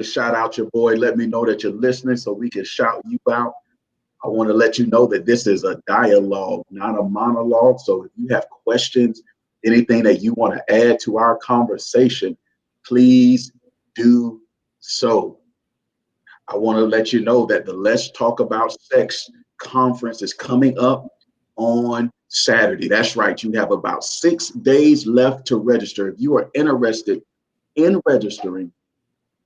to shout out your boy. Let me know that you're listening so we can shout you out. I want to let you know that this is a dialogue, not a monologue. So if you have questions, anything that you want to add to our conversation, please do so. I want to let you know that the Let's Talk About Sex conference is coming up on Saturday. That's right. You have about 6 days left to register. If you are interested in registering,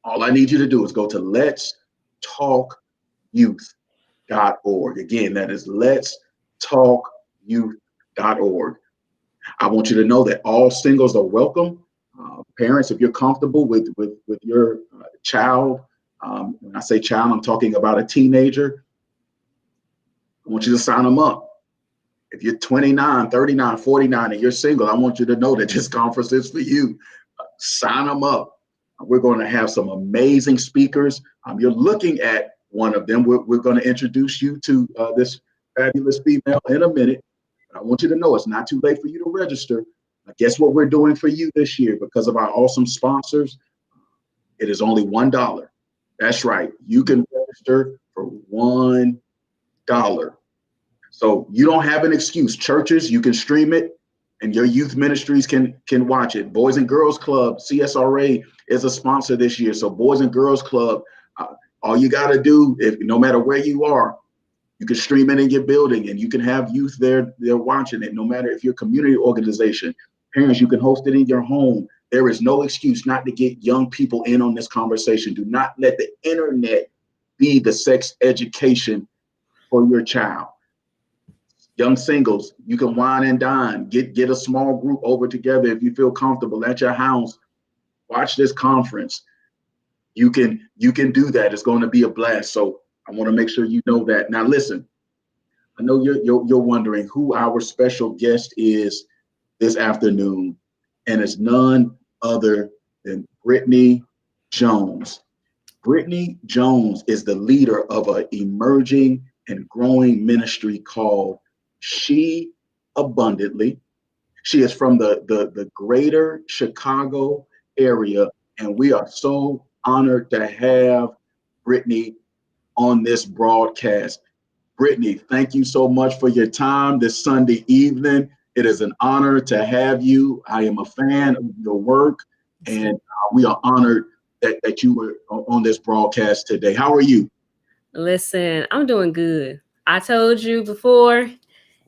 all I need you to do is go to letstalkyouth.org. Again, that is letstalkyouth.org. I want you to know that all singles are welcome. Parents, if you're comfortable with your child, when I say child, I'm talking about a teenager. I want you to sign them up. If you're 29, 39, 49, and you're single, I want you to know that this conference is for you. Sign them up. We're going to have some amazing speakers. You're looking at one of them. We're going to introduce you to this fabulous female in a minute. But I want you to know it's not too late for you to register. Guess what we're doing for you this year because of our awesome sponsors? It is only $1. That's right. You can register for $1. So you don't have an excuse. Churches, you can stream it, and your youth ministries can watch it. Boys and Girls Club, CSRA is a sponsor this year. So Boys and Girls Club, all you got to do, if no matter where you are, you can stream it in your building, and you can have youth there. They're watching it. No matter if you're a community organization, parents, you can host it in your home. There is no excuse not to get young people in on this conversation. Do not let the internet be the sex education for your child. Young singles, you can wine and dine. Get a small group over together if you feel comfortable at your house. Watch this conference. You can do that. It's going to be a blast. So I want to make sure you know that. Now listen, I know you're wondering who our special guest is this afternoon, and it's none other than Brittany Jones. Brittany Jones is the leader of an emerging and growing ministry called She Abundantly. She is from the greater Chicago area, and we are so honored to have Brittany on this broadcast. Brittany, thank you so much for your time this Sunday evening. It is an honor to have you. I am a fan of your work, and we are honored that you were on this broadcast today. How are you? Listen, I'm doing good. I told you before,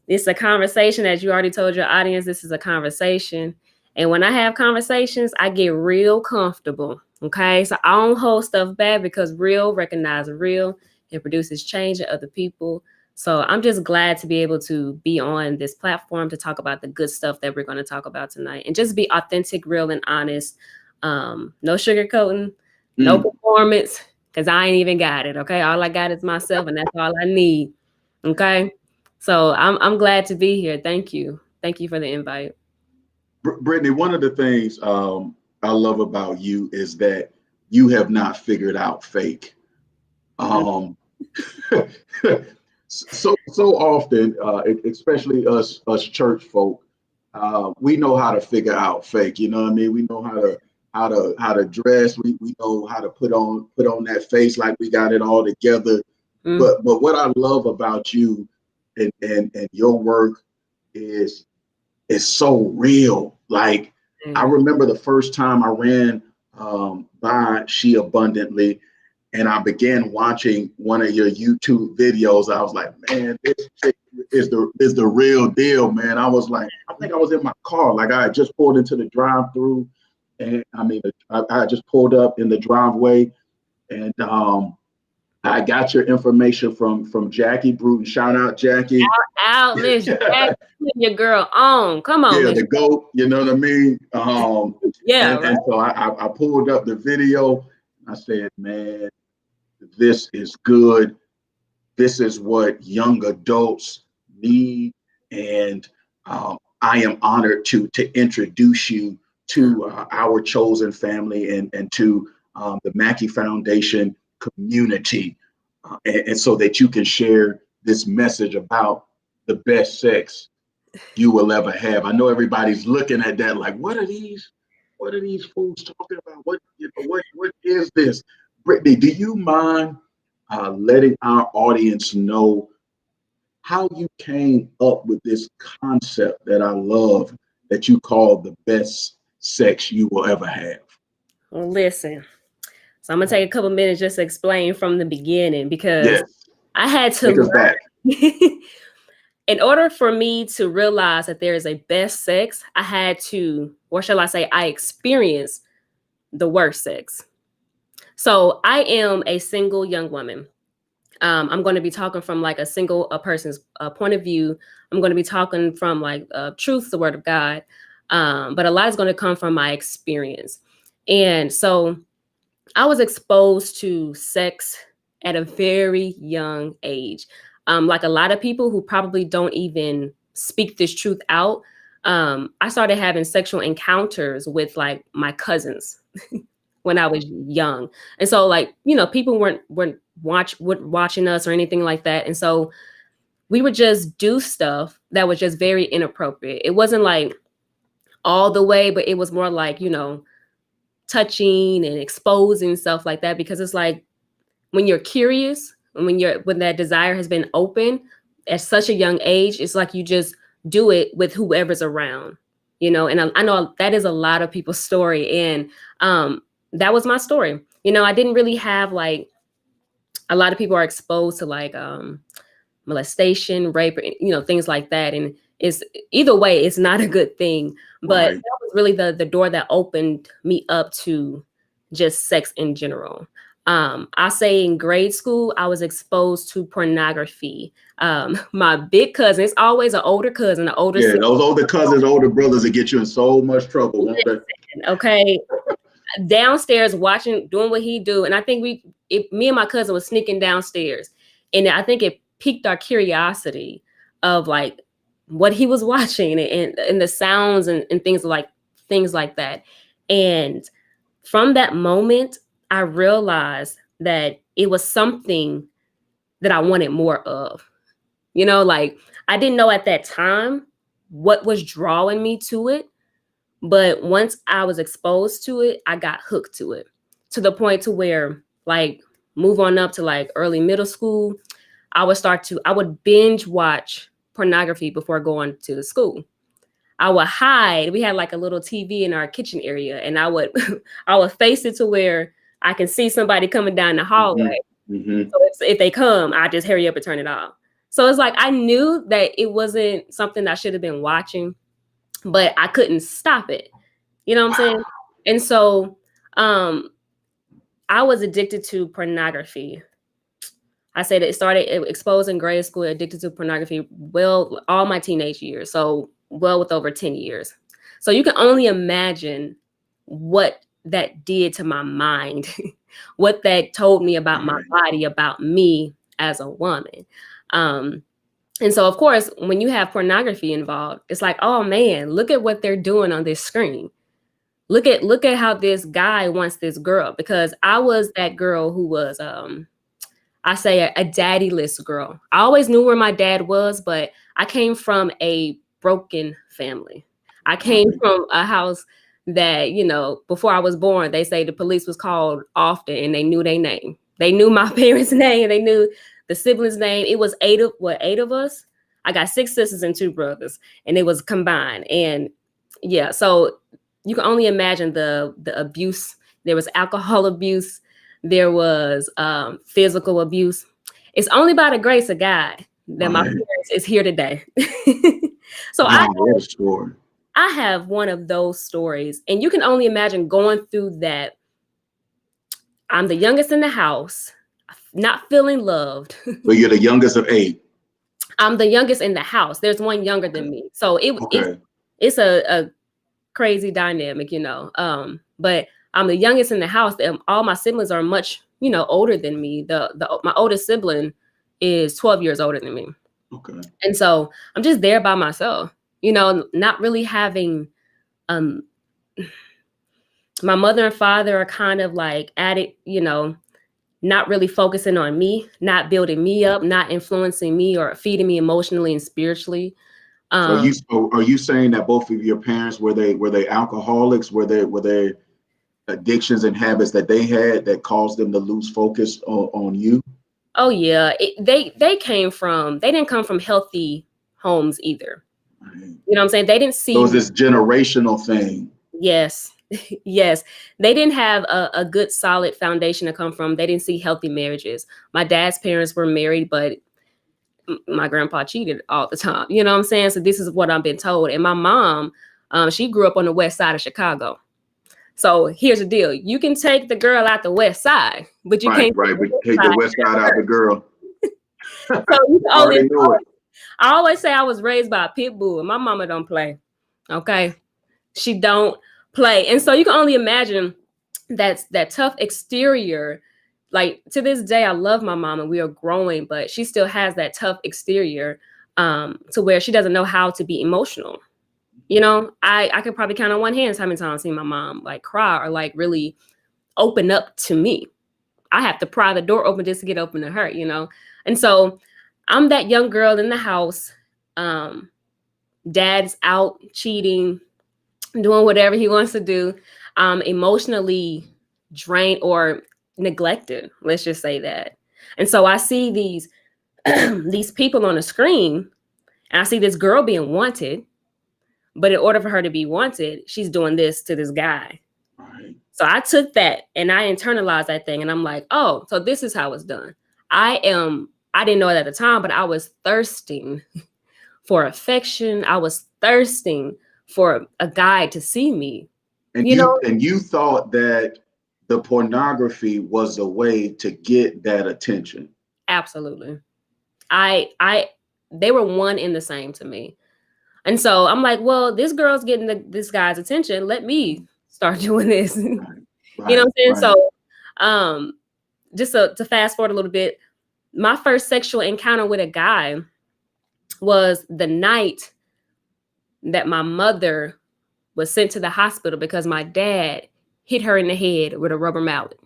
this is a conversation, as you already told your audience, this is a conversation. And when I have conversations, I get real comfortable. Okay. So I don't hold stuff back because real recognizes real and produces change in other people. So I'm just glad to be able to be on this platform to talk about the good stuff that we're going to talk about tonight and just be authentic, real, and honest. No sugarcoating, no performance, because I ain't even got it. Okay. All I got is myself, and that's all I need. Okay. So I'm glad to be here. Thank you. Thank you for the invite. Brittany, one of the things I love about you is that you have not figured out fake. So often, especially us church folk, we know how to figure out fake. You know what I mean? We know how to dress. We know how to put on that face like we got it all together. But what I love about you and your work is so real. Like I remember the first time I ran by She Abundantly, and I began watching one of your YouTube videos. I was like, man, this chick is the real deal, man. I was like, I think I was in my car, like I had just pulled into the drive-through, and I just pulled up in the driveway, and I got your information from Jackie Bruton. Shout out, Jackie. Out, Miss Jackie, your girl on. Come on, yeah, Miss. the GOAT. You know what I mean? Yeah, and so I pulled up the video. I said, man, this is good. This is what young adults need, and I am honored to introduce you to our chosen family and to the Mackey Foundation community, and so that you can share this message about the best sex you will ever have. I know everybody's looking at that like, what are these fools talking about? What is this? Brittany, do you mind letting our audience know how you came up with this concept that I love that you call the best sex you will ever have? Well, listen. So I'm gonna take a couple minutes just to explain from the beginning because Yes, I had to take us back. learn. In order for me to realize that there is a best sex, I had to, or shall I say, I experienced the worst sex. So I am a single young woman. I'm going to be talking from like a person's point of view. I'm going to be talking from like truth, the word of God. But a lot is going to come from my experience. And so I was exposed to sex at a very young age. Like a lot of people who probably don't even speak this truth out. I started having sexual encounters with like my cousins when I was young. And so like, people weren't watching us or anything like that. And so we would just do stuff that was just very inappropriate. It wasn't like all the way, but it was more like, touching and exposing stuff like that, because it's like when you're curious and when that desire has been open at such a young age, it's like you just do it with whoever's around, and I know that is a lot of people's story. And that was my story. I didn't really have like, a lot of people are exposed to like molestation, rape, things like that. And it's either way, it's not a good thing. But Right. that was really the door that opened me up to just sex in general. I say in grade school, I was exposed to pornography. My big cousin, it's always an older cousin, an older Yeah, sister. those older cousins, older brothers that get you in so much trouble, won't they? Okay. Downstairs watching, doing what he do. And I think me and my cousin was sneaking downstairs. And I think it piqued our curiosity of like what he was watching and the sounds and things like that. And from that moment, I realized that it was something that I wanted more of. Like I didn't know at that time what was drawing me to it. But once I was exposed to it, I got hooked to it, to the point to where like move on up to like early middle school, I would binge watch pornography before going to school. I would hide. We had like a little TV in our kitchen area, and I would I would face it to where I can see somebody coming down the hallway. Mm-hmm. So if they come, I just hurry up and turn it off. So it's like I knew that it wasn't something I should have been watching, but I couldn't stop it. You know what I'm saying? And so I was addicted to pornography. I said it started exposed in grade school, addicted to pornography, well, all my teenage years. So well with over 10 years. So you can only imagine what that did to my mind, what that told me about my body, about me as a woman. And so, of course, when you have pornography involved, it's like, oh man, look at what they're doing on this screen. Look at how this guy wants this girl, because I was that girl who was, I say a daddyless girl. I always knew where my dad was, but I came from a broken family. I came from a house that, before I was born, they say the police was called often and they knew their name. They knew my parents' name. They knew the siblings' name. It was eight of us. I got 6 sisters and 2 brothers, and it was combined. And yeah, so you can only imagine the abuse. There was alcohol abuse. There was physical abuse. It's only by the grace of God that my parents is here today. So I have one of those stories, and you can only imagine going through that. I'm the youngest in the house, not feeling loved. But you're the youngest of 8. I'm the youngest in the house. There's one younger than me. So it's a crazy dynamic, but I'm the youngest in the house. All my siblings are much, older than me. My oldest sibling is 12 years older than me. Okay. And so I'm just there by myself, not really having, my mother and father are kind of like at it, not really focusing on me, not building me up, not influencing me or feeding me emotionally and spiritually. So are you saying that both of your parents were they alcoholics? Were they addictions and habits that they had that caused them to lose focus on you? Oh yeah, they came from, they didn't come from healthy homes either. Right. You know what I'm saying? They didn't So see. it's this generational thing. Yes. Yes. They didn't have a good solid foundation to come from. They didn't see healthy marriages. My dad's parents were married, but my grandpa cheated all the time. You know what I'm saying? So this is what I've been told. And my mom, she grew up on the west side of Chicago. So here's the deal. You can take the girl out the west side, but you Right, can't right. We take the west side out the girl. so you can Already knew it. I always say I was raised by a pit bull. My mama don't play. Okay. She don't play. And so you can only imagine that tough exterior. Like to this day, I love my mom and we are growing, but she still has that tough exterior to where she doesn't know how to be emotional. You know, I could probably count on one hand how many times I've seen my mom like cry or like really open up to me. I have to pry the door open just to get open to her, you know? And so I'm that young girl in the house. Dad's out cheating, doing whatever he wants to do, emotionally drained or neglected. Let's just say that. And so I see these these people on the screen, and I see this girl being wanted, but in order for her to be wanted, she's doing this to this guy. Right. So I took that and I internalized that thing, and I'm like, oh, so this is how it's done. I didn't know it at the time, but I was thirsting for affection. I was thirsting for a guy to see me. And You know, you thought that the pornography was a way to get that attention. absolutely. They were one in the same to me. And so I'm like, well, this girl's getting this guy's attention. Let me start doing this. Right, You know what I'm saying? right. So just to fast forward a little bit, my first sexual encounter with a guy was the night that my mother was sent to the hospital because my dad hit her in the head with a rubber mallet.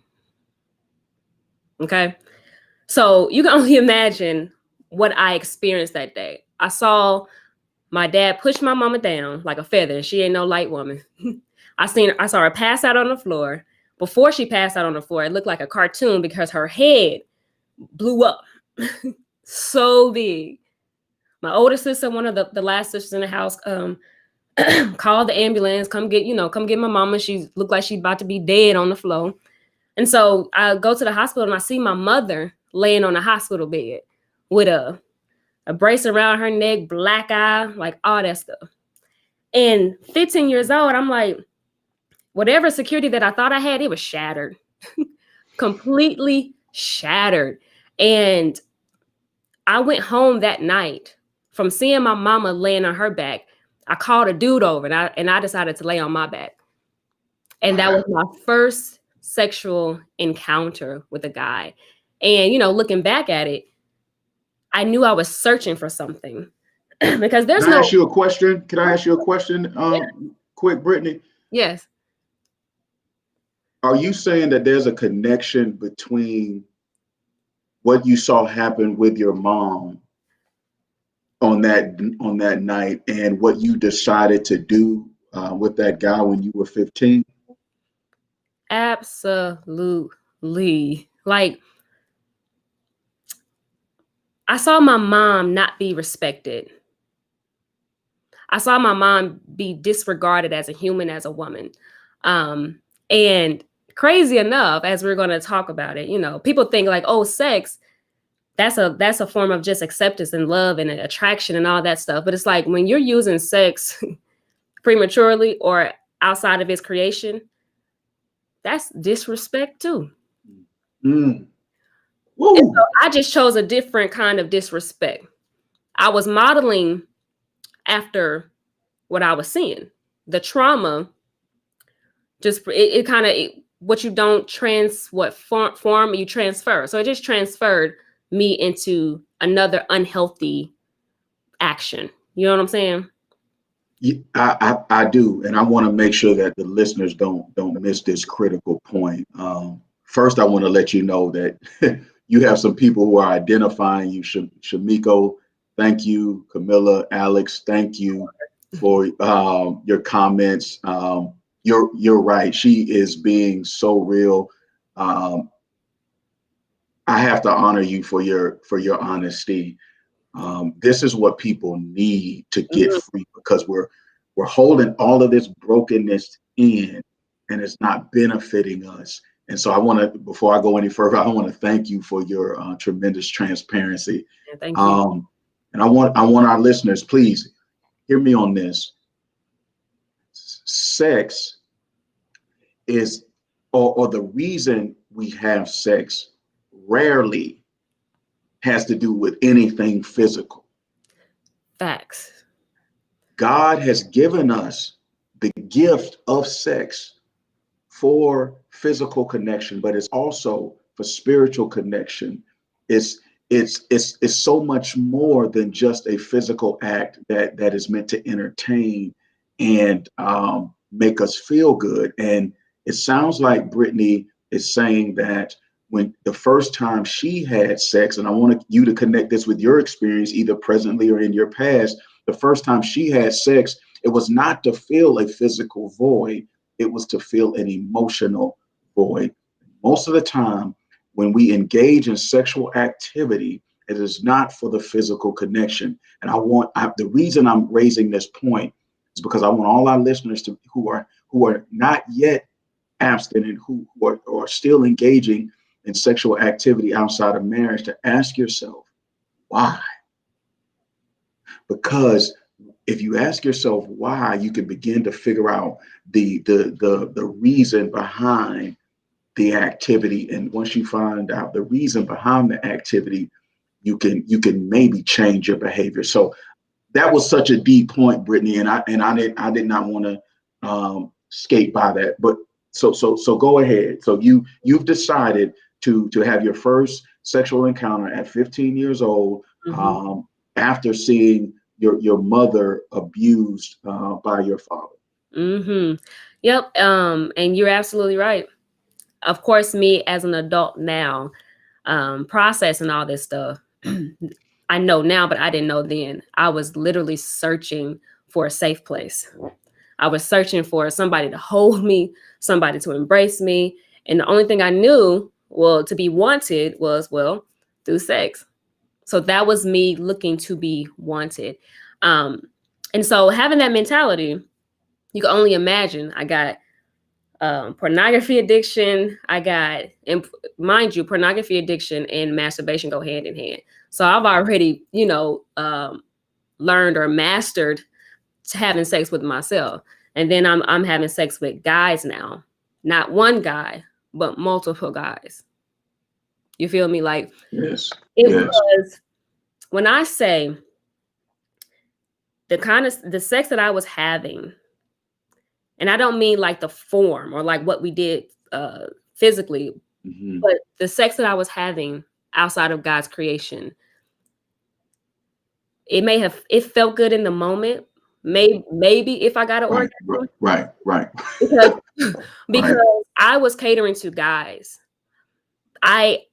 Okay. So you can only imagine what I experienced that day. I saw my dad push my mama down like a feather, and she ain't no light woman. I saw her pass out on the floor. Before she passed out on the floor, it looked like a cartoon because her head blew up so big. My older sister, one of the last sisters in the house, called the ambulance, come get my mama. She looked like she's about to be dead on the floor. And so I go to the hospital and I see my mother laying on a hospital bed with a brace around her neck, black eye, like all that stuff. And 15 years old, I'm like, whatever security that I thought I had, it was shattered, completely shattered. And I went home that night from seeing my mama laying on her back. I called a dude over and I decided to lay on my back. And that was my first sexual encounter with a guy. And, looking back at it, I knew I was searching for something because there's Can I ask you a question? Can I ask you a question? Quick, Brittany? Yes. Are you saying that there's a connection between what you saw happen with your mom on that night and what you decided to do with that guy when you were 15? Absolutely. Like, I saw my mom not be respected. I saw my mom be disregarded as a human, as a woman. And crazy enough, as we're going to talk about it, people think like, oh, sex, that's a form of just acceptance and love and attraction and all that stuff. But it's like when you're using sex prematurely or outside of its creation, that's disrespect too. Mm. And so I just chose a different kind of disrespect. I was modeling after what I was seeing. The trauma, just it kind of what you don't form you transfer. So it just transferred me into another unhealthy action. You know what I'm saying? I do, and I want to make sure that the listeners don't miss this critical point. First, I want to let you know that you have some people who are identifying you. Shamiko, thank you. Camilla, Alex, thank you for your comments. You're right. She is being so real. Um, I have to honor you for your honesty. This is what people need to get Mhm. free, because we're holding all of this brokenness in, and it's not benefiting us. And so I want to, before I go any further, I want to thank you for your tremendous transparency. Yeah, thank you. Um, and I want our listeners, please hear me on this. Sex is, or the reason we have sex rarely has to do with anything physical. Facts. God has given us the gift of sex for physical connection, but it's also for spiritual connection. It's so much more than just a physical act that is meant to entertain and make us feel good. And it sounds like Brittany is saying that when the first time she had sex, and I want you to connect this with your experience, either presently or in your past, the first time she had sex, it was not to fill a physical void, it was to fill an emotional void. Most of the time, when we engage in sexual activity, it is not for the physical connection. And the reason I'm raising this point is because I want all our listeners to who are not yet abstinent, who are still engaging in sexual activity outside of marriage, to ask yourself why. Because if you ask yourself why, you can begin to figure out the reason behind the activity. And once you find out the reason behind the activity, you can maybe change your behavior. So that was such a deep point, Brittany, and I did not want to skate by that. But so go ahead. So you've decided to have your first sexual encounter at 15 years old, Hmm. after seeing your mother abused by your father. Hmm. Yep. And you're absolutely right. Of course, me as an adult now, processing all this stuff, I know now, but I didn't know then. I was literally searching for a safe place. I was searching for somebody to hold me, somebody to embrace me. And the only thing I knew, well, to be wanted was, well, through sex. So that was me looking to be wanted. Um, and so having that mentality, you can only imagine. I got pornography addiction. I got, and mind you, pornography addiction and masturbation go hand in hand. So I've already, learned or mastered having sex with myself. And then I'm having sex with guys now, not one guy, but multiple guys. You feel me? Like Yes, it yes, was when I say the kind of the sex that I was having, and I don't mean like the form or like what we did physically, hmm, but the sex that I was having outside of God's creation, it felt good in the moment. Maybe if I got an right, orgasm, right, because right, because I was catering to guys. I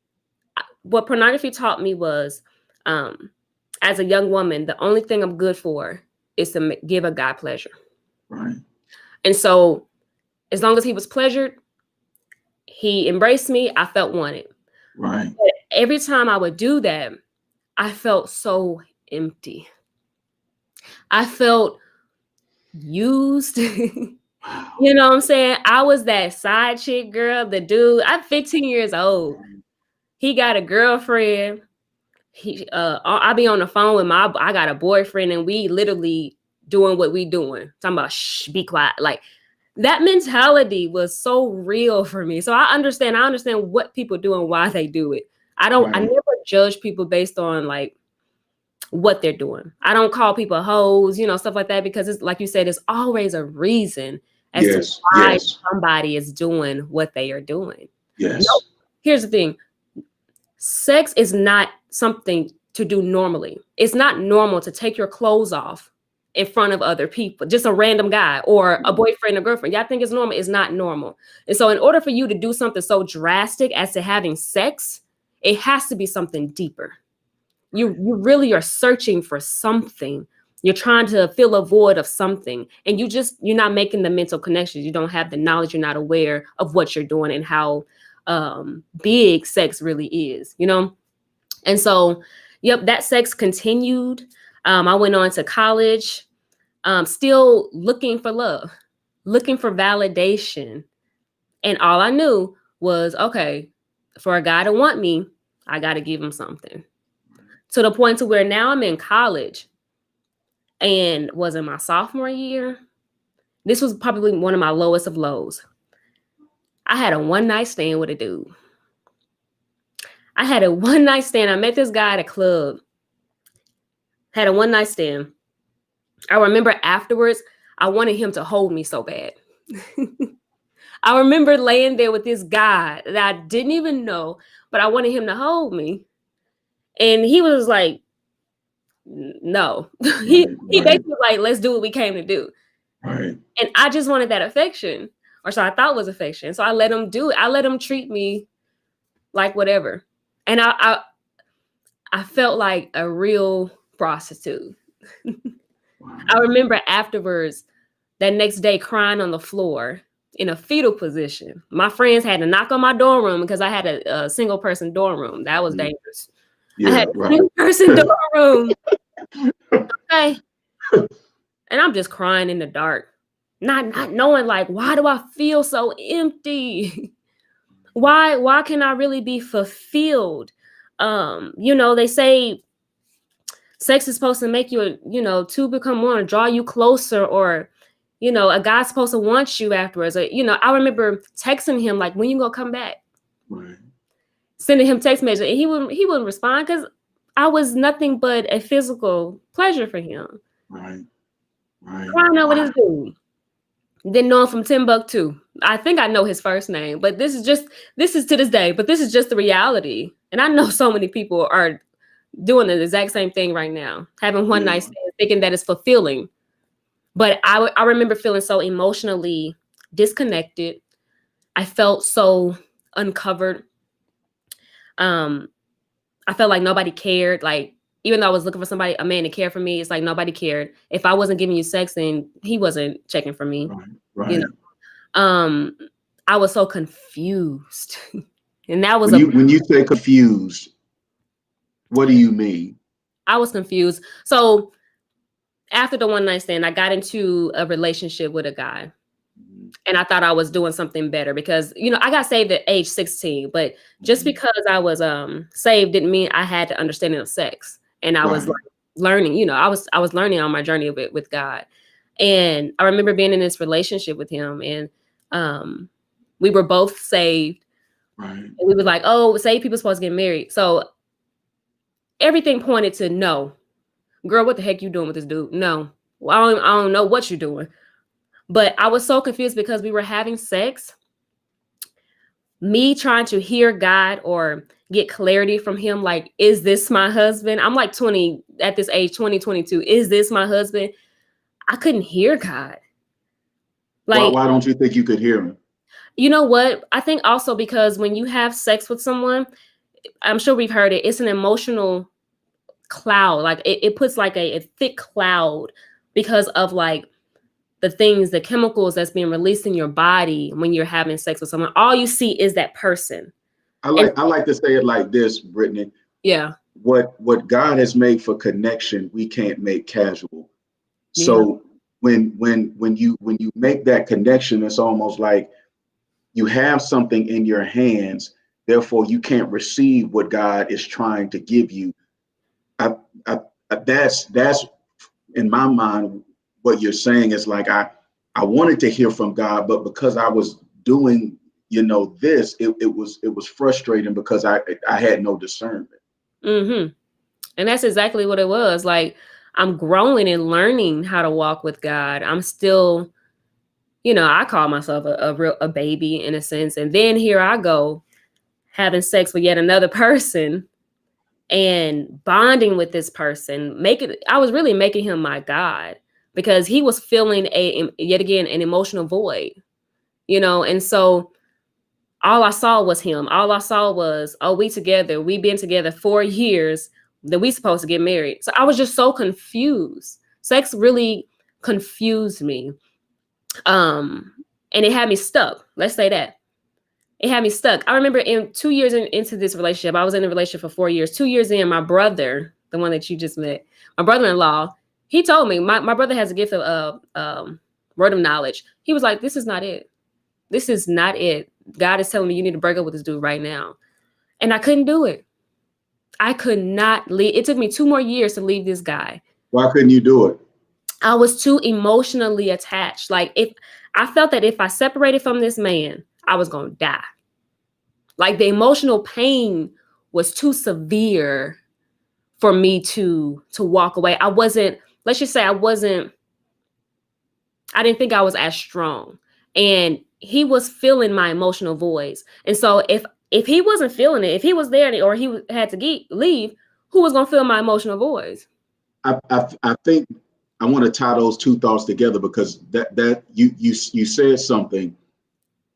What pornography taught me was, um, as a young woman, the only thing I'm good for is to give a guy pleasure. right, And so, as long as he was pleasured, he embraced me. I felt wanted. right. But every time I would do that, I felt so empty. I felt used. You know what I'm saying? I was that side chick girl, the dude. I'm 15 years old. He got a girlfriend. I be on the phone with I got a boyfriend, and we literally doing what we doing. Talking about shh, be quiet. Like that mentality was so real for me. So I understand what people do and why they do it. I Right. never judge people based on like what they're doing. I don't call people hoes, stuff like that, because it's like you said, there's always a reason as to Yes, why yes, somebody is doing what they are doing. No, yes. here's the thing. Sex is not something to do normally. It's not normal to take your clothes off in front of other people, just a random guy or a boyfriend or girlfriend. Y'all think it's normal? It's not normal. And so, in order for you to do something so drastic as to having sex, it has to be something deeper. You really are searching for something You're trying to fill a void of something, and you're not making the mental connections. You don't have the knowledge. You're not aware of what you're doing and how big sex really is, you know? And so, yep, that sex continued. I went on to college, still looking for love, looking for validation. And all I knew was, okay, for a guy to want me, I got to give him something. To the point to where now I'm in college, and was in my sophomore year. This was probably one of my lowest of lows. I had a one night stand with a dude. I had a one night stand. I met this guy at a club. Had a one night stand. I remember afterwards, I wanted him to hold me so bad. I remember laying there with this guy that I didn't even know, but I wanted him to hold me. And he was like, no. He basically was like, let's do what we came to do. Right. And I just wanted that affection, or so I thought was affection. So I let him do it. I let him treat me like whatever. And I felt like a real prostitute. Wow. I remember afterwards, that next day, crying on the floor in a fetal position. My friends had to knock on my dorm room because I had a single person dorm room. That was dangerous. Yeah, I had a single person dorm room. Okay. And I'm just crying in the dark, not knowing, like, why do I feel so empty? Why can I really be fulfilled? They say sex is supposed to make you, two become one, or draw you closer, or, a guy's supposed to want you afterwards. Or, I remember texting him, like, when you gonna come back? Right. Sending him text messages, and he wouldn't respond because I was nothing but a physical pleasure for him. Right. Crying over this dude. Didn't know him from Timbuktu. I think I know his first name, but this is to this day, but this is just the reality. And I know so many people are doing the exact same thing right now, having one night stand, thinking that it's fulfilling. But I remember feeling so emotionally disconnected. I felt so uncovered. I felt like nobody cared. Like, even though I was looking for a man to care for me, it's like nobody cared. If I wasn't giving you sex, then he wasn't checking for me. Right. I was so confused. And that was when you say confused, what do you mean? I was confused. So after the one night stand, I got into a relationship with a guy. And I thought I was doing something better because, I got saved at age 16, but just because I was saved didn't mean I had the understanding of sex. And I was like learning, I was learning on my journey with God. And I remember being in this relationship with him, and we were both saved. Right. And we were like, oh, saved people supposed to get married. So everything pointed to no. Girl, what the heck you doing with this dude? No. Well, I don't know what you're doing. But I was so confused because we were having sex. Me trying to hear God or get clarity from him, like, is this my husband? I'm like 20 at this age, 22. Is this my husband? I couldn't hear God. Like, why don't you think you could hear him? You know what? I think also because when you have sex with someone, I'm sure we've heard it, it's an emotional cloud. Like it puts like a thick cloud because of like the chemicals that's being released in your body when you're having sex with someone. All you see is that person. I like to say it like this, Brittany. Yeah. What God has made for connection, we can't make casual. So when you make that connection, it's almost like you have something in your hands, therefore you can't receive what God is trying to give you. That's in my mind what you're saying is like I wanted to hear from God, but because I was doing this, it was frustrating because I had no discernment. Mm-hmm. And that's exactly what it was. Like, I'm growing and learning how to walk with God. I'm still, I call myself a baby in a sense. And then here I go having sex with yet another person and bonding with this person. I was really making him my God because he was feeling yet again an emotional void, and so all I saw was him. All I saw was, oh, we together. We've been together 4 years. That we supposed to get married. So I was just so confused. Sex really confused me. And it had me stuck. Let's say that. It had me stuck. I remember in 2 years into this relationship, I was in a relationship for 4 years. 2 years in, my brother, the one that you just met, my brother-in-law, he told me, my brother has a gift of word of knowledge. He was like, this is not it. This is not it. God is telling me you need to break up with this dude right now. And I couldn't do it. I could not leave. It took me 2 more years to leave this guy. Why couldn't you do it? I was too emotionally attached. Like, if I felt that if I separated from this man, I was going to die. Like, the emotional pain was too severe for me to walk away. Let's just say I didn't think I was as strong. And he was filling my emotional voids. And so if he wasn't feeling it, if he was there or he had to leave, who was going to fill my emotional voids? I think I want to tie those two thoughts together, because that you said something.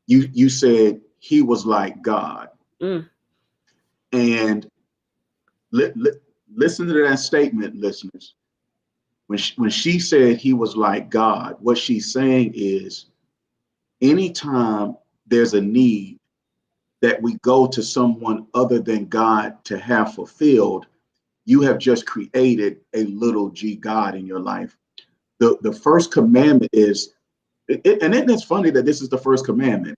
You said he was like God. And listen to that statement, listeners. When she said he was like God, what she's saying is, anytime there's a need that we go to someone other than God to have fulfilled, you have just created a little g God in your life. The first commandment is, and it's funny that this is the first commandment.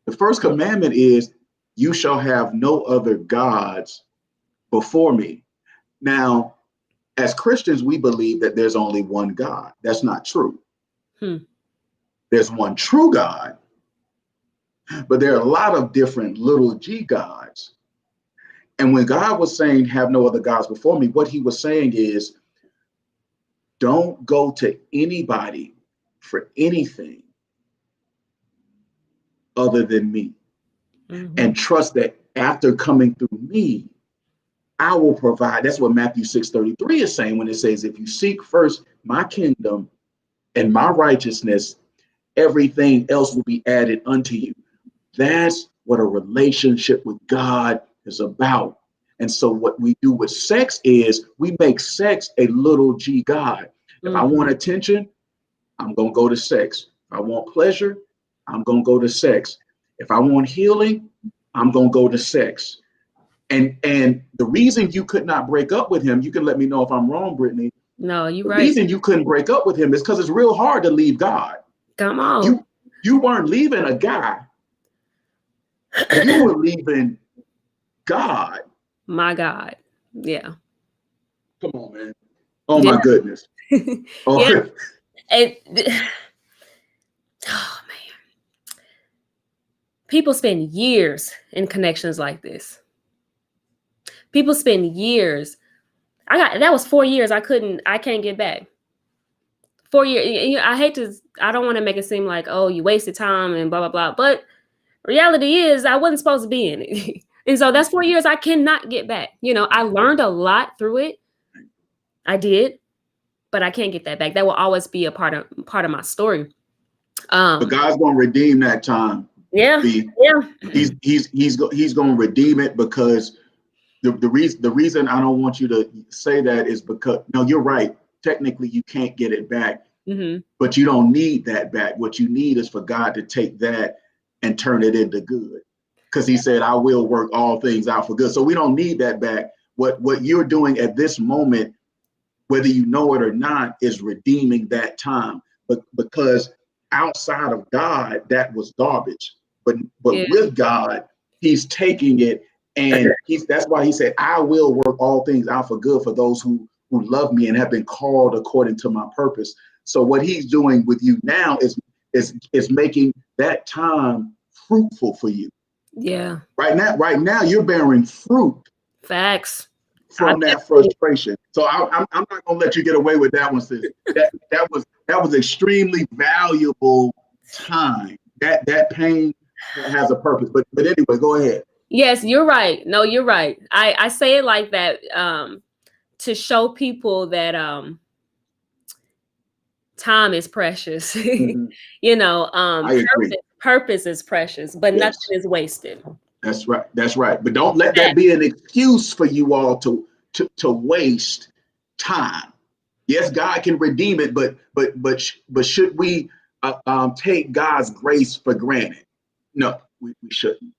The first commandment is, you shall have no other gods before me. Now, as Christians, we believe that there's only one God. That's not true. There's one true God, but there are a lot of different little g gods. And when God was saying, have no other gods before me, what he was saying is, don't go to anybody for anything other than me. And trust that after coming through me, I will provide. That's what Matthew 6:33 is saying when it says, if you seek first my kingdom and my righteousness, everything else will be added unto you. That's what a relationship with God is about. And so what we do with sex is we make sex a little g God. If I want attention, I'm going to go to sex. If I want pleasure, I'm going to go to sex. If I want healing, I'm going to go to sex. And the reason you could not break up with him, you can let me know if I'm wrong, Brittany. No, you're right. The reason you couldn't break up with him is because it's real hard to leave God. Come on. You weren't leaving a guy. You were leaving God. My God. Yeah. Come on, man. Oh, my goodness. Oh, yeah. Oh, man. People spend years in connections like this. People spend years. That was 4 years. I can't get back. 4 years. I don't want to make it seem like, oh, you wasted time and blah, blah, blah. But reality is I wasn't supposed to be in it. And so that's 4 years I cannot get back. I learned a lot through it. I did, but I can't get that back. That will always be a part of my story. But God's going to redeem that time. Yeah. He's going to redeem it, because the reason I don't want you to say that is because, no, you're right. Technically, you can't get it back, but you don't need that back. What you need is for God to take that and turn it into good, because he said, I will work all things out for good. So we don't need that back. What you're doing at this moment, whether you know it or not, is redeeming that time. But because outside of God, that was garbage. But with God, he's taking it, and that's why he said, I will work all things out for good for those who love me and have been called according to my purpose. So what he's doing with you now is making that time fruitful for you. Yeah. Right now you're bearing fruit. Facts. From that frustration. So I'm not gonna let you get away with that one, sis. That was extremely valuable time. That pain has a purpose. But anyway, go ahead. Yes, you're right. No, you're right. I say it like that to show people that time is precious. Purpose is precious, but nothing is wasted. That's right. But don't let that be an excuse for you all to waste time. Yes, God can redeem it, but should we take God's grace for granted? No, we shouldn't.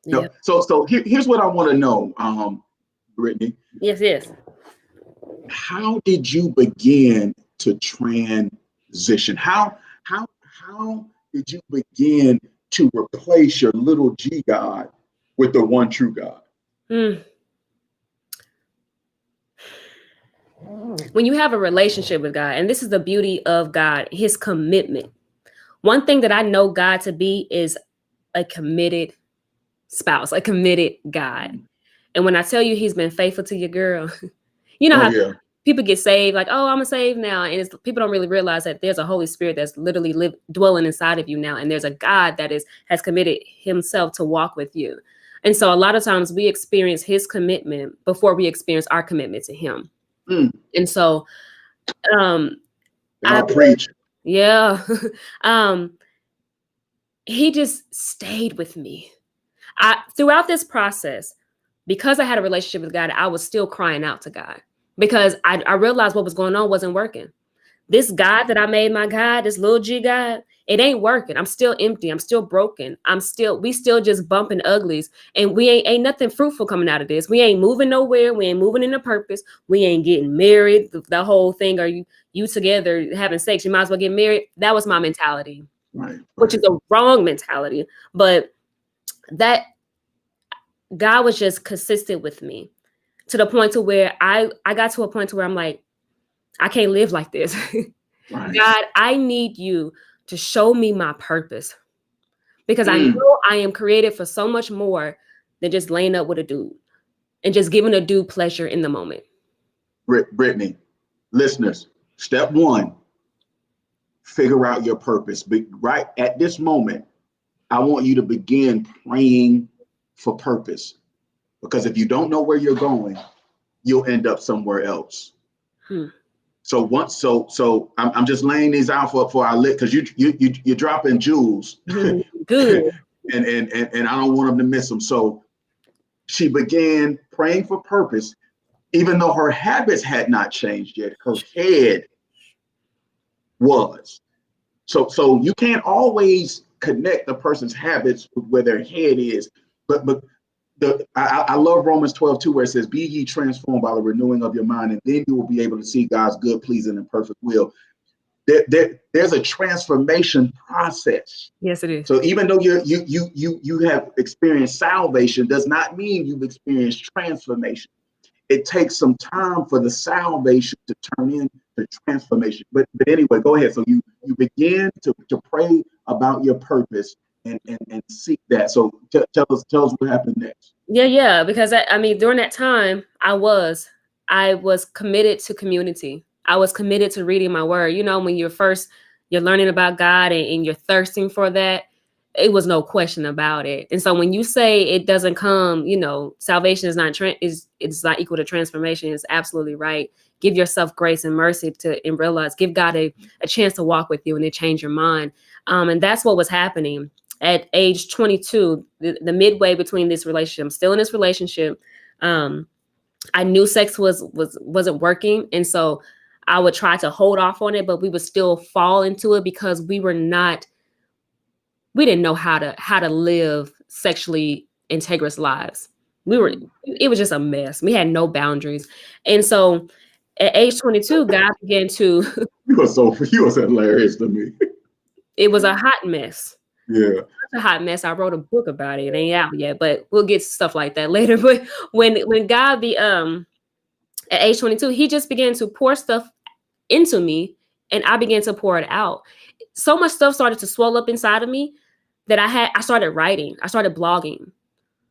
Yeah. No. So here's what I want to know, Brittany. Yes, yes. How did you begin to transition? How did you begin to replace your little G God with the one true God? Mm. When you have a relationship with God, and this is the beauty of God, his commitment. One thing that I know God to be is a committed spouse, a committed God. And when I tell you he's been faithful to your girl, you know Oh how yeah, people get saved, like, oh, I'm a saved now. And people don't really realize that there's a Holy Spirit that's literally dwelling inside of you now. And there's a God that has committed himself to walk with you. And so a lot of times we experience his commitment before we experience our commitment to him. mm. And so um And I'll preach. yeah. He just stayed with me. Throughout this process, because I had a relationship with God, I was still crying out to God because I realized what was going on wasn't working. This God that I made my God, this little G God, it ain't working. I'm still empty. I'm still broken. We still just bumping uglies. And we ain't nothing fruitful coming out of this. We ain't moving nowhere. We ain't moving into purpose. We ain't getting married. The whole thing, are you together having sex? You might as well get married. That was my mentality, Right. which is a wrong mentality. But that God was just consistent with me to the point to where I got to a point to where I'm like, I can't live like this. Right. God, I need you to show me my purpose because I Mm. know I am created for so much more than just laying up with a dude and just giving a dude pleasure in the moment. Brittany, listeners, step one, figure out your purpose. But right at this moment, I want you to begin praying for purpose. Because if you don't know where you're going, you'll end up somewhere else. Hmm. So I'm just laying these out for our lit because you're dropping jewels. Good. and I don't want them to miss them. So she began praying for purpose, even though her habits had not changed yet. Her head was. So you can't always connect a person's habits with where their head is. But I love Romans 12:2, where it says, "Be ye transformed by the renewing of your mind, and then you will be able to see God's good, pleasing, and perfect will." There's a transformation process. Yes, it is. So even though you have experienced salvation, does not mean you've experienced transformation. It takes some time for the salvation to turn into transformation. But anyway, go ahead. So you begin to pray about your purpose and seek that. So tell us what happened next. Yeah, because I mean, during that time, I was committed to community. I was committed to reading my word. You know, when you're learning about God and you're thirsting for that, it was no question about it. And so when you say it doesn't come, you know, salvation is not it's not equal to transformation, it's absolutely right. Give yourself grace and mercy and realize, give God a chance to walk with you and to change your mind. And that's what was happening. At age 22, the midway between this relationship, I'm still in this relationship. I knew sex wasn't working, and so I would try to hold off on it, but we would still fall into it because we didn't know how to live sexually integrous lives. It was just a mess. We had no boundaries, and so at age 22, God began to. You was hilarious to me. It was a hot mess. Yeah. A hot mess. I wrote a book about it. It ain't out yet, but we'll get stuff like that later. But when God at age 22, he just began to pour stuff into me and I began to pour it out. So much stuff started to swell up inside of me that I started writing. I started blogging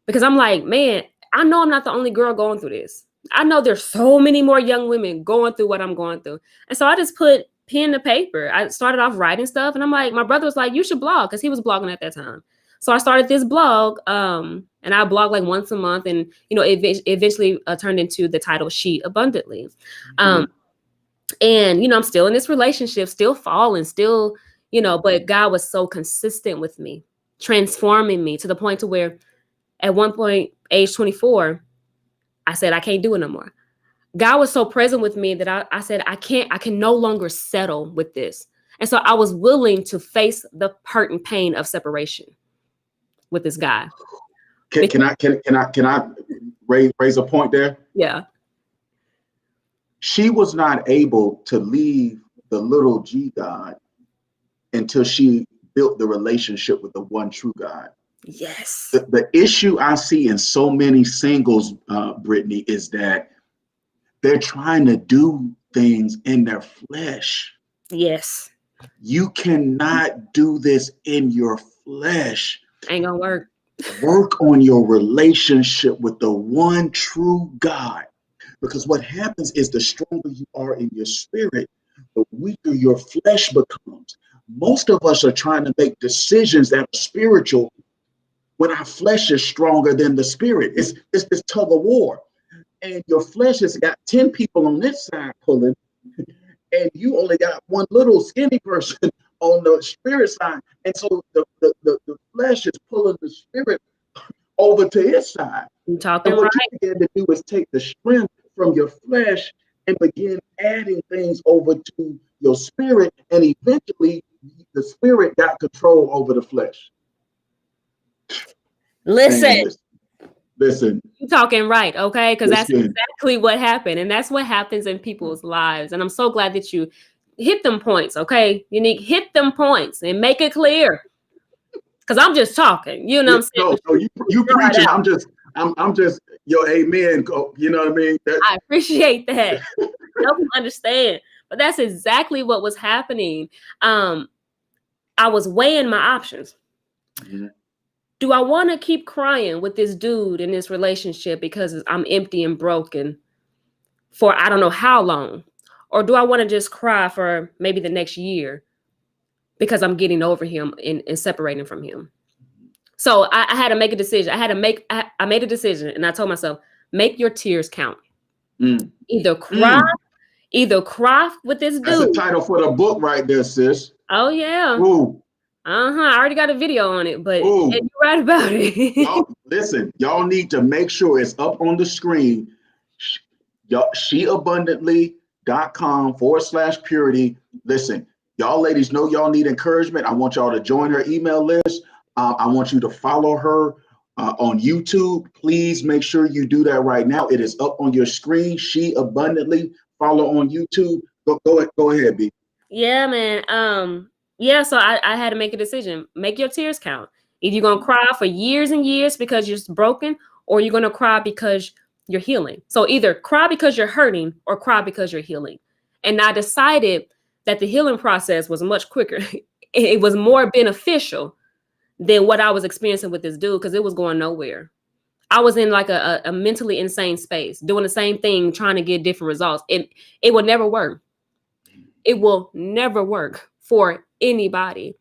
because I'm like, man, I know I'm not the only girl going through this. I know there's so many more young women going through what I'm going through. And so I just put pen to paper. I started off writing stuff and I'm like, my brother was like, you should blog because he was blogging at that time. So I started this blog and I blog like once a month and, you know, it eventually turned into the title She Abundantly. And, you know, I'm still in this relationship, still falling, still, you know, but God was so consistent with me, transforming me to the point to where at one point, age 24, I said, I can't do it no more. God was so present with me that I said, I can no longer settle with this. And so I was willing to face the hurt and pain of separation with this guy. Can I raise a point there? Yeah. She was not able to leave the little G God until she built the relationship with the one true God. Yes. The issue I see in so many singles, Brittany, is that they're trying to do things in their flesh. Yes. You cannot do this in your flesh. Ain't gonna work. Work on your relationship with the one true God. Because what happens is the stronger you are in your spirit, the weaker your flesh becomes. Most of us are trying to make decisions that are spiritual when our flesh is stronger than the spirit. It's this tug of war. And your flesh has got 10 people on this side pulling, and you only got one little skinny person on the spirit side. And so the flesh is pulling the spirit over to his side. You talking And what right. you begin to do is take the strength from your flesh and begin adding things over to your spirit. And eventually the spirit got control over the flesh. Listen. Listen. You talking right, okay? Because that's exactly what happened. And that's what happens in people's lives. And I'm so glad that you hit them points, okay? Unique, hit them points and make it clear. Because I'm just talking, you know what I'm saying? No, you preaching. I'm just your amen. You know what I mean? I appreciate that. Help them understand. But that's exactly what was happening. I was weighing my options. Mm-hmm. Do I want to keep crying with this dude in this relationship because I'm empty and broken for I don't know how long? Or do I want to just cry for maybe the next year because I'm getting over him and separating from him? So I had to make a decision. I made a decision and I told myself, make your tears count. Either cry with this dude. That's the title for the book right there, sis. Oh, yeah. Ooh. I already got a video on it, but you're right about it. Listen, y'all need to make sure it's up on the screen. sheabundantly.com/purity. Listen, y'all ladies know y'all need encouragement. I want y'all to join her email list. I want you to follow her on YouTube. Please make sure you do that right now. It is up on your screen. She Abundantly. Follow on YouTube. Go ahead, B. Yeah, man. Yeah, so I had to make a decision. Make your tears count. Either you're going to cry for years and years because you're broken, or you're going to cry because you're healing. So either cry because you're hurting or cry because you're healing. And I decided that the healing process was much quicker. It was more beneficial than what I was experiencing with this dude because it was going nowhere. I was in like a mentally insane space, doing the same thing, trying to get different results. It will never work. It will never work for anybody.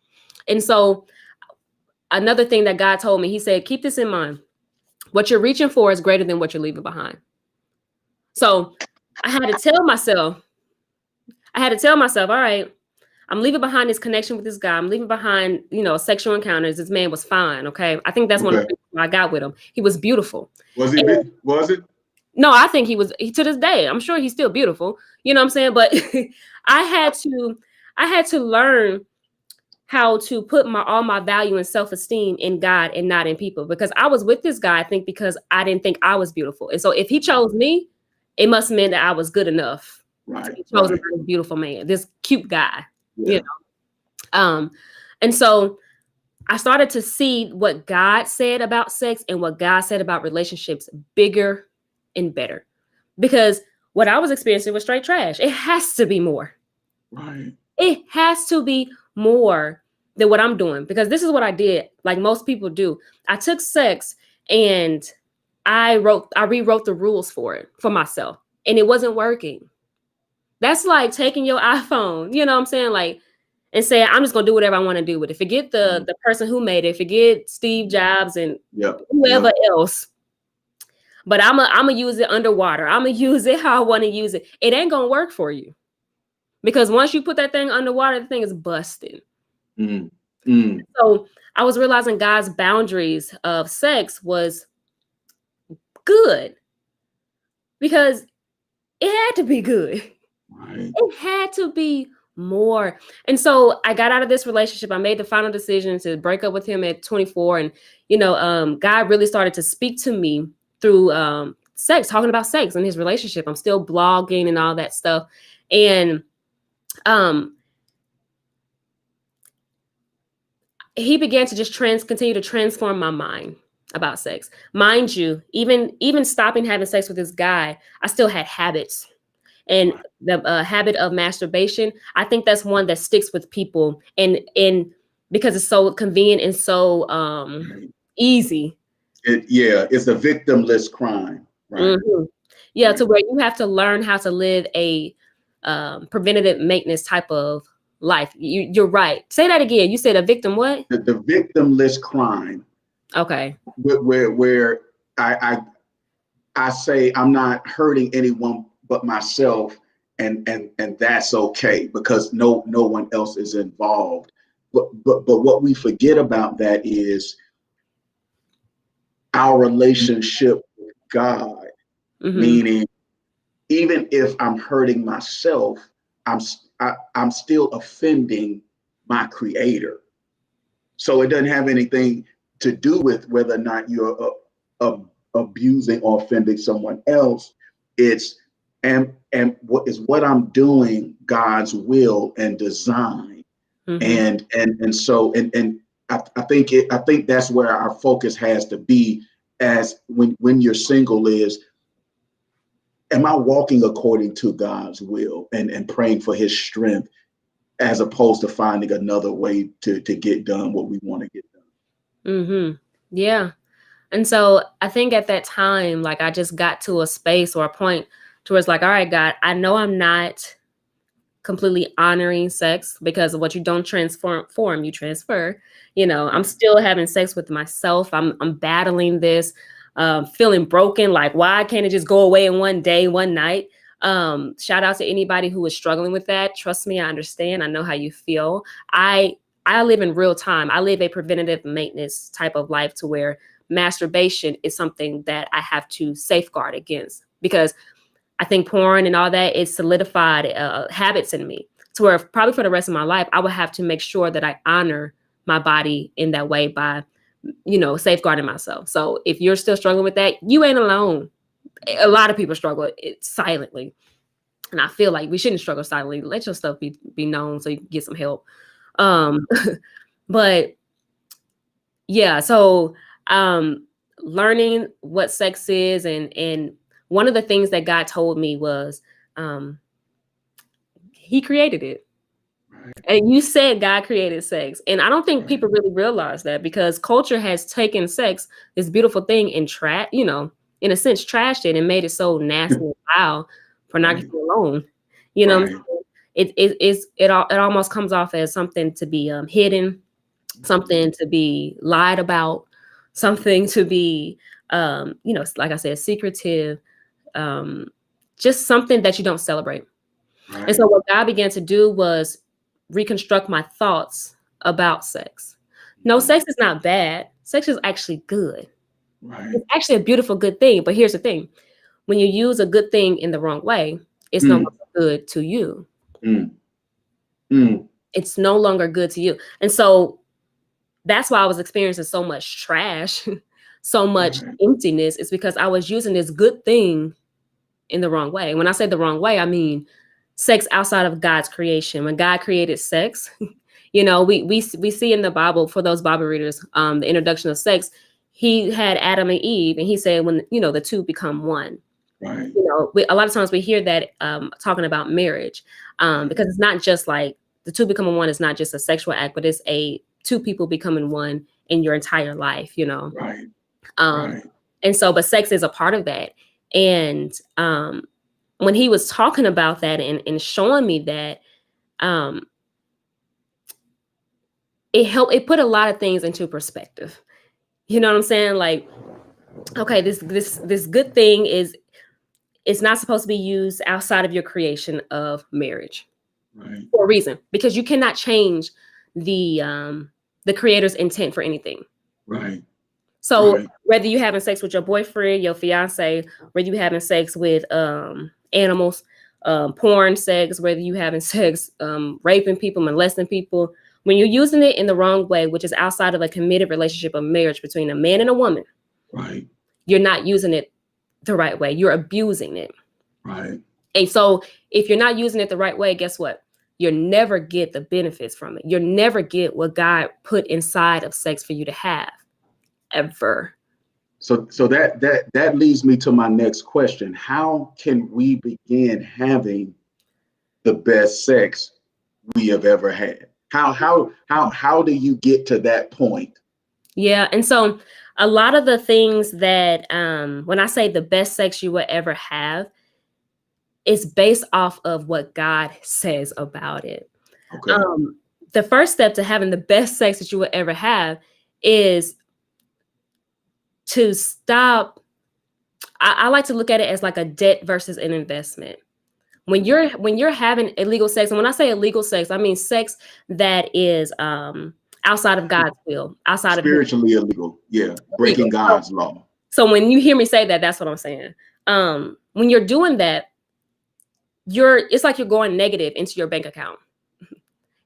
And so another thing that God told me, he said, keep this in mind. What you're reaching for is greater than what you're leaving behind. So I had to tell myself, all right, I'm leaving behind this connection with this guy. I'm leaving behind, sexual encounters. This man was fine. Okay. I think that's one of the reasons I got with him. He was beautiful. Was it? No, I think he was, to this day, I'm sure he's still beautiful. You know what I'm saying? But I had to learn how to put all my value and self-esteem in God and not in people, because I was with this guy, I think, because I didn't think I was beautiful. And so if he chose me, it must mean that I was good enough. Right. He chose this beautiful man, this cute guy, And so I started to see what God said about sex and what God said about relationships bigger and better, because what I was experiencing was straight trash. It has to be more. Right. It has to be more than what I'm doing, because this is what I did. Like most people do. I took sex and I rewrote the rules for it for myself, and it wasn't working. That's like taking your iPhone, you know what I'm saying? Like, and saying, I'm just going to do whatever I want to do with it. Forget the person who made it. Forget Steve Jobs and whoever else. But I'm going to use it underwater. I'm going to use it how I want to use it. It ain't going to work for you. Because once you put that thing underwater, the thing is busted. So I was realizing God's boundaries of sex was good. Because it had to be good. Right. It had to be more. And so I got out of this relationship. I made the final decision to break up with him at 24. And, God really started to speak to me through sex, talking about sex and his relationship. I'm still blogging and all that stuff. And um, he began to just continue to transform my mind about sex. Mind you, even stopping having sex with this guy, I still had habits. And the habit of masturbation, I think that's one that sticks with people, and because it's so convenient and so easy. It's a victimless crime, right? Mhm. Yeah, Right. to where you have to learn how to live a preventative maintenance type of life. You're right. Say that again. You said a victim what? The victimless crime, Okay. where I say I'm not hurting anyone but myself, and that's okay because no one else is involved. But what we forget about that is our relationship with God, Mm-hmm. meaning even if I'm hurting myself, I'm still offending my creator. So it doesn't have anything to do with whether or not you're abusing or offending someone else. It's what I'm doing God's will and design, Mm-hmm. and I think that's where our focus has to be as when you're single is, am I walking according to God's will and praying for his strength as opposed to finding another way to get done what we want to get done. Mm-hmm. Yeah. And so I think at that time, like I just got to a space or a point towards like, all right, God, I know I'm not completely honoring sex because of what you don't form, you transfer. I'm still having sex with myself. I'm battling this, feeling broken. Like, why can't it just go away in one day, one night? Shout out to anybody who is struggling with that. Trust me, I understand. I know how you feel. I live in real time. I live a preventative maintenance type of life to where masturbation is something that I have to safeguard against because I think porn and all that is solidified habits in me to where probably for the rest of my life, I would have to make sure that I honor my body in that way by, safeguarding myself. So if you're still struggling with that, you ain't alone. A lot of people struggle it silently. And I feel like we shouldn't struggle silently. Let your stuff be known so you can get some help. Um, but yeah, so learning what sex is and one of the things that God told me was he created it. Right. And you said God created sex. And I don't think Right. people really realize that because culture has taken sex, this beautiful thing, and in a sense, trashed it and made it so nasty and foul, pornography Right. alone. You know what I'm Right. saying? It almost comes off as something to be hidden, something to be lied about, something to be like I said, secretive, um, just something that you don't celebrate. And Right. so what God began to do was reconstruct my thoughts about sex. No, sex is not bad. Sex is actually good. Right. It's actually a beautiful, good thing. But here's the thing. When you use a good thing in the wrong way, it's no Mm, longer good to you. mm, mm. It's no longer good to you. And so that's why I was experiencing so much trash, so much Right. emptiness. It's because I was using this good thing in the wrong way. When I say the wrong way, I mean sex outside of God's creation. When God created sex, we see in the Bible, for those Bible readers, the introduction of sex, he had Adam and Eve, and he said when the two become one. Right. A lot of times we hear that talking about marriage, because it's not just like the two becoming one is not just a sexual act, but it's a two people becoming one in your entire life. Right. Um, Right. and so, but sex is a part of that. And when he was talking about that and showing me that, um, it put a lot of things into perspective. You know what I'm saying? Like, okay, this good thing it's not supposed to be used outside of your creation of marriage Right. for a reason, because you cannot change the creator's intent for anything. Right. So Right. whether you having sex with your boyfriend, your fiance, whether you having sex with animals, porn sex, whether you having sex, raping people, molesting people, when you're using it in the wrong way, which is outside of a committed relationship of marriage between a man and a woman, Right. you're not using it the right way. You're abusing it. Right. And so if you're not using it the right way, guess what? You'll never get the benefits from it. You'll never get what God put inside of sex for you to have, ever. So that leads me to my next question. How can we begin having the best sex we have ever had? How do you get to that point? Yeah. And so a lot of the things that when I say the best sex you will ever have, it's based off of what God says about it. Okay. The first step to having the best sex that you will ever have is to stop. I like to look at it as like a debt versus an investment. When you're having illegal sex, and when I say illegal sex, I mean sex that is outside of God's will, outside of Spiritually illegal. Yeah. Breaking God's law. So when you hear me say that, that's what I'm saying. When you're doing that, it's like you're going negative into your bank account.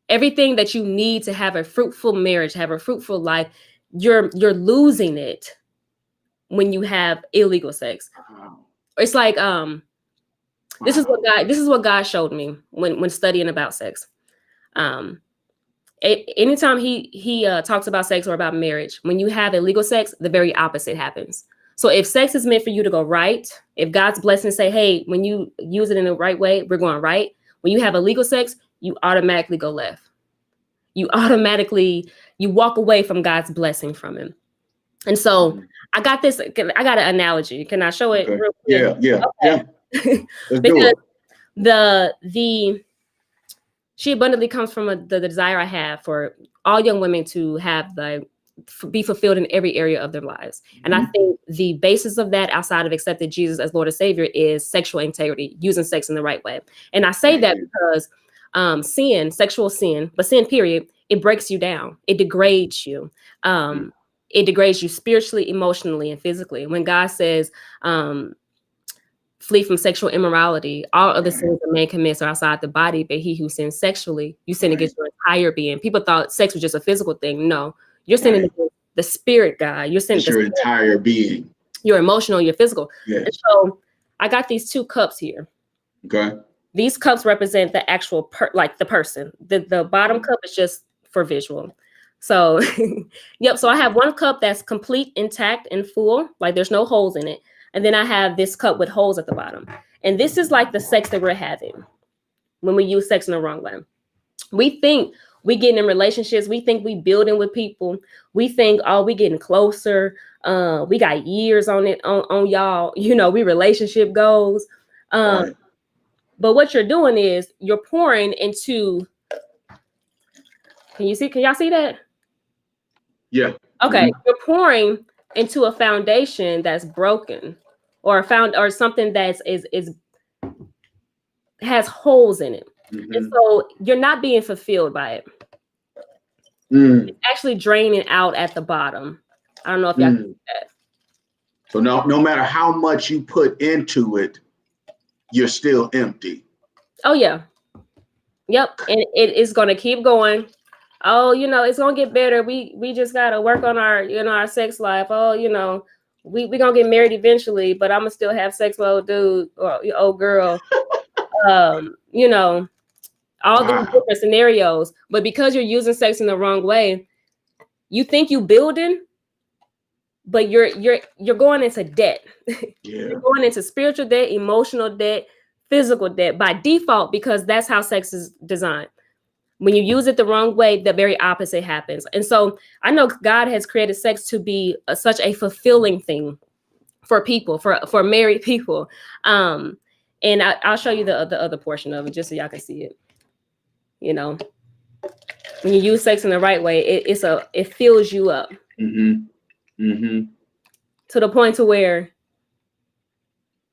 Everything that you need to have a fruitful marriage, have a fruitful life, you're losing it when you have illegal sex. Wow. It's like this is what God showed me when studying about sex. Anytime he talks about sex or about marriage, when you have illegal sex, the very opposite happens. So if sex is meant for you to go right, if God's blessings say, hey, when you use it in the right way, we're going right. When you have illegal sex, you automatically go left. You walk away from God's blessing from him. And so I got an analogy. Can I show it real quick? Yeah. Because she abundantly comes from the desire I have for all young women to have be fulfilled in every area of their lives. And I think the basis of that, outside of accepting Jesus as Lord and Savior, is sexual integrity, using sex in the right way. And I say that because sexual sin, but sin period, it breaks you down. It degrades you. It degrades you spiritually, emotionally, and physically. When God says, flee from sexual immorality, all other sins a man commits are outside the body, but he who sins sexually, you sin against your entire being. People thought sex was just a physical thing. No, you're sinning against the spirit, God. You're sinning your entire being. Your emotional, your physical. Yes. And so I got these two cups here. Okay. These cups represent the actual the person. The bottom cup is just for visual. So, yep. So I have one cup that's complete, intact, and full. Like there's no holes in it. And then I have this cup with holes at the bottom. And this is like the sex that we're having when we use sex in the wrong way. We think we getting in relationships. We think we building with people. We think, oh, we getting closer. We got years on it, on y'all. We relationship goals. But what you're doing is you're pouring into. Can y'all see that? Yeah. Okay. You're pouring into a foundation that's broken, or something that's has holes in it. And so you're not being fulfilled by it. It's actually draining out at the bottom. I don't know if y'all can see that. So no matter how much you put into it, you're still empty. Oh yeah. Yep. And it is gonna keep going. Oh, it's gonna get better. We just gotta work on our, our sex life. Oh, we gonna get married eventually, but I'm gonna still have sex with old dude or old girl. All these different scenarios. But because you're using sex in the wrong way, you think you building, but you're going into debt. You're going into spiritual debt, emotional debt, physical debt by default, because that's how sex is designed. When you use it the wrong way, the very opposite happens. And so I know God has created sex to be such a fulfilling thing for people, for married people. And I'll show you the other portion of it just so y'all can see it. When you use sex in the right way, it fills you up to the point to where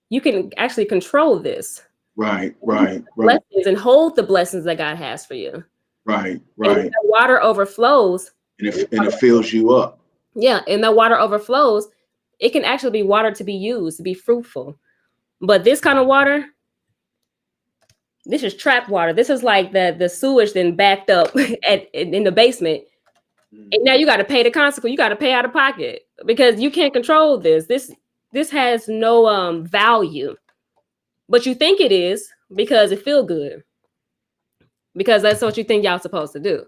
you can actually control this. Right. Blessings and hold the blessings that God has for you. Right. And the water overflows. And it fills you up. Yeah, and the water overflows. It can actually be water to be used, to be fruitful. But this kind of water, this is trapped water. This is like the sewage then backed up in the basement. And now you got to pay the consequence. You got to pay out of pocket because you can't control this. This has no value, but you think it is because it feel good. Because that's what you think y'all supposed to do.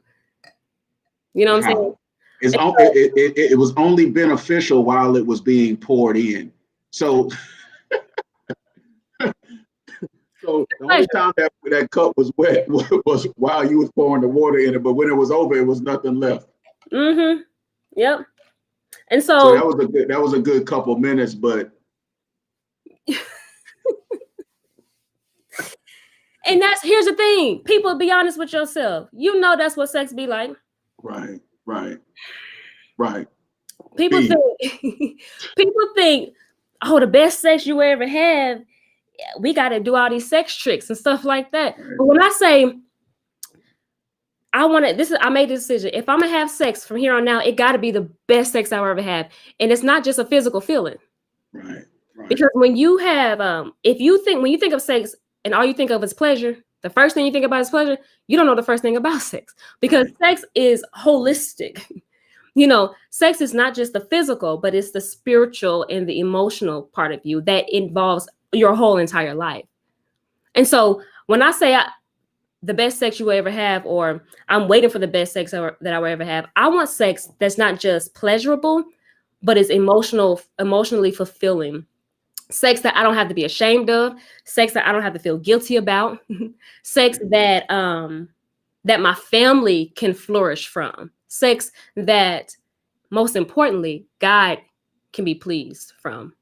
You know what I'm saying? Wow. It was only beneficial while it was being poured in. So so the only time that cup was wet was while you was pouring the water in it, but when it was over, it was nothing left. Mm-hmm. Yep. And So so that was a good couple minutes, but and here's the thing. People, be honest with yourself. You know that's what sex be like. right. People think, oh, the best sex you ever have, we got to do all these sex tricks and stuff like that. Right. But when I say I made this decision. If I'm gonna have sex from here on out, it got to be the best sex I'll ever have, and it's not just a physical feeling. Right. Because when you have, when you think of sex and all you think of is pleasure, the first thing you think about is pleasure. You don't know the first thing about sex because sex is holistic. You know, sex is not just the physical, but it's the spiritual and the emotional part of you that involves your whole entire life. And so when I say the best sex you will ever have, or I'm waiting for the best sex that I will ever have, I want sex that's not just pleasurable, but is emotionally fulfilling. Sex that I don't have to be ashamed of, sex that I don't have to feel guilty about, sex that that my family can flourish from, sex that, most importantly, God can be pleased from.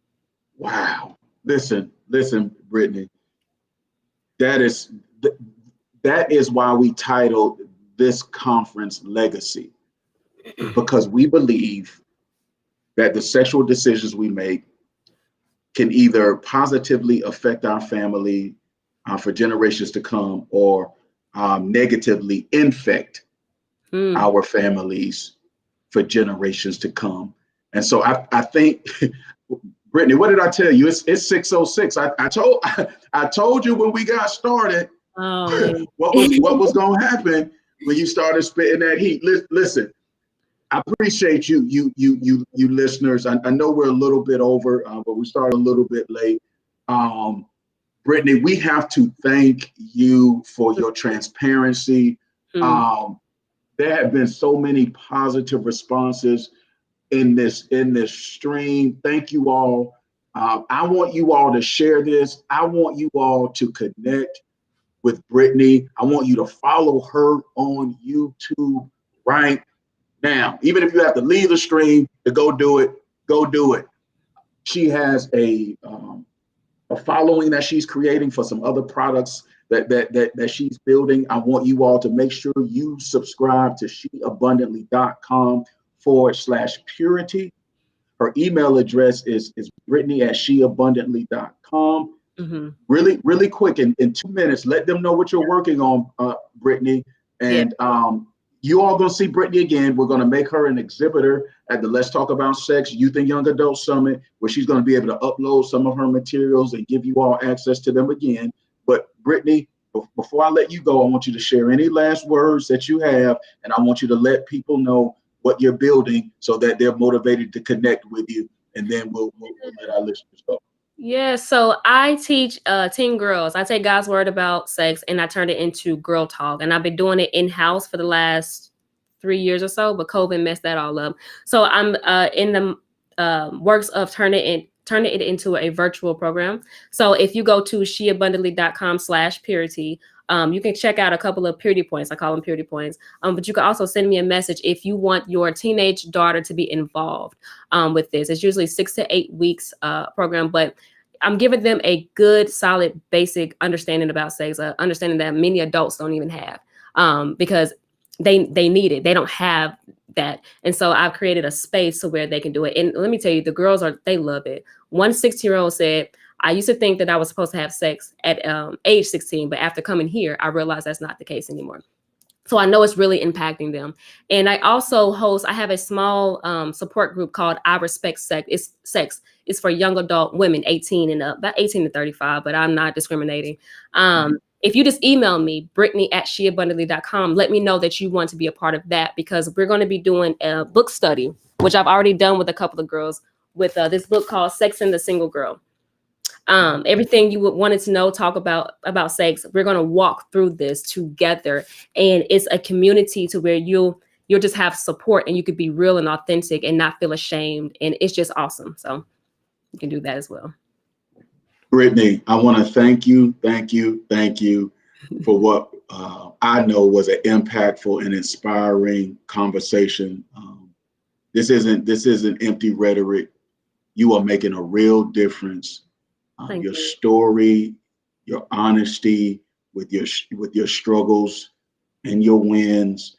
Wow. Listen, Brittany. That is why we titled this conference Legacy, because we believe that the sexual decisions we make can either positively affect our family for generations to come, or negatively infect our families for generations to come. And so I think, Brittany, what did I tell you? It's 6:06. I told you when we got started what was going to happen when you started spitting that heat. Listen, I appreciate you listeners. I know we're a little bit over, but we started a little bit late. Brittany, we have to thank you for your transparency. There have been so many positive responses in this stream. Thank you all. I want you all to share this. I want you all to connect with Brittany. I want you to follow her on YouTube right now. Even if you have to leave the stream to go do it, go do it. She has a following that she's creating for some other products that she's building. I want you all to make sure you subscribe to sheabundantly.com/purity. Her email address is Brittany@sheabundantly.com. Really quick, in 2 minutes, let them know what you're working on, Brittany. And you all gonna see Brittany again. We're gonna make her an exhibitor at the Let's Talk About Sex Youth and Young Adult Summit, where she's gonna be able to upload some of her materials and give you all access to them again. But Brittany, before I let you go, I want you to share any last words that you have, and I want you to let people know what you're building so that they're motivated to connect with you, and then we'll let our listeners go. Yeah, so I teach teen girls. I take God's word about sex and I turn it into girl talk. And I've been doing it in-house for the last 3 years or so, but COVID messed that all up. So I'm in the works of turning it into a virtual program. So if you go to sheabundantly.com/purity, you can check out a couple of purity points. I call them purity points. But you can also send me a message if you want your teenage daughter to be involved with this. It's usually 6 to 8 weeks program, but I'm giving them a good, solid, basic understanding about sex, understanding that many adults don't even have because they need it. They don't have that. And so I've created a space to where they can do it. And let me tell you, the girls they love it. One 16-year-old said, I used to think that I was supposed to have sex at age 16, but after coming here, I realized that's not the case anymore. So I know it's really impacting them. And I also I have a small support group called I Respect Sex. It's for young adult women, 18 and up, about 18 to 35, but I'm not discriminating. If you just email me, Brittany@sheabundantly.com, let me know that you want to be a part of that, because we're going to be doing a book study, which I've already done with a couple of girls, with this book called Sex and the Single Girl. Everything you would wanted to know, talk about sex, we're going to walk through this together. And it's a community to where you'll just have support, and you could be real and authentic and not feel ashamed. And it's just awesome. So you can do that as well. Brittany, I want to thank you for what I know was an impactful and inspiring conversation. This isn't empty rhetoric. You are making a real difference. Your story, your honesty with your struggles and your wins.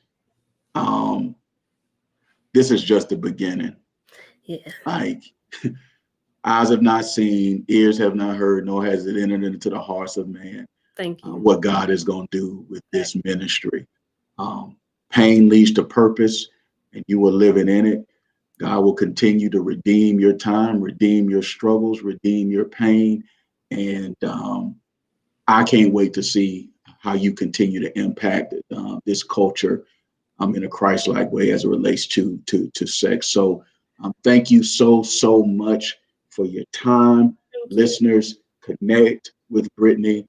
This is just the beginning. Yeah. Like, eyes have not seen, ears have not heard, nor has it entered into the hearts of man. Thank you. What God is going to do with this ministry. Pain leads to purpose, and you are living in it. God will continue to redeem your time, redeem your struggles, redeem your pain. And I can't wait to see how you continue to impact this culture in a Christ-like way as it relates to sex. So thank you so much for your time. Listeners, connect with Brittany.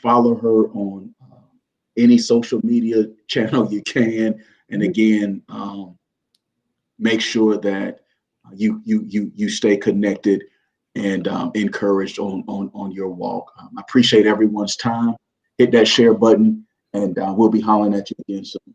Follow her on any social media channel you can. And again, make sure that you stay connected and encouraged on your walk. I appreciate everyone's time. Hit that share button, and we'll be hollering at you again soon.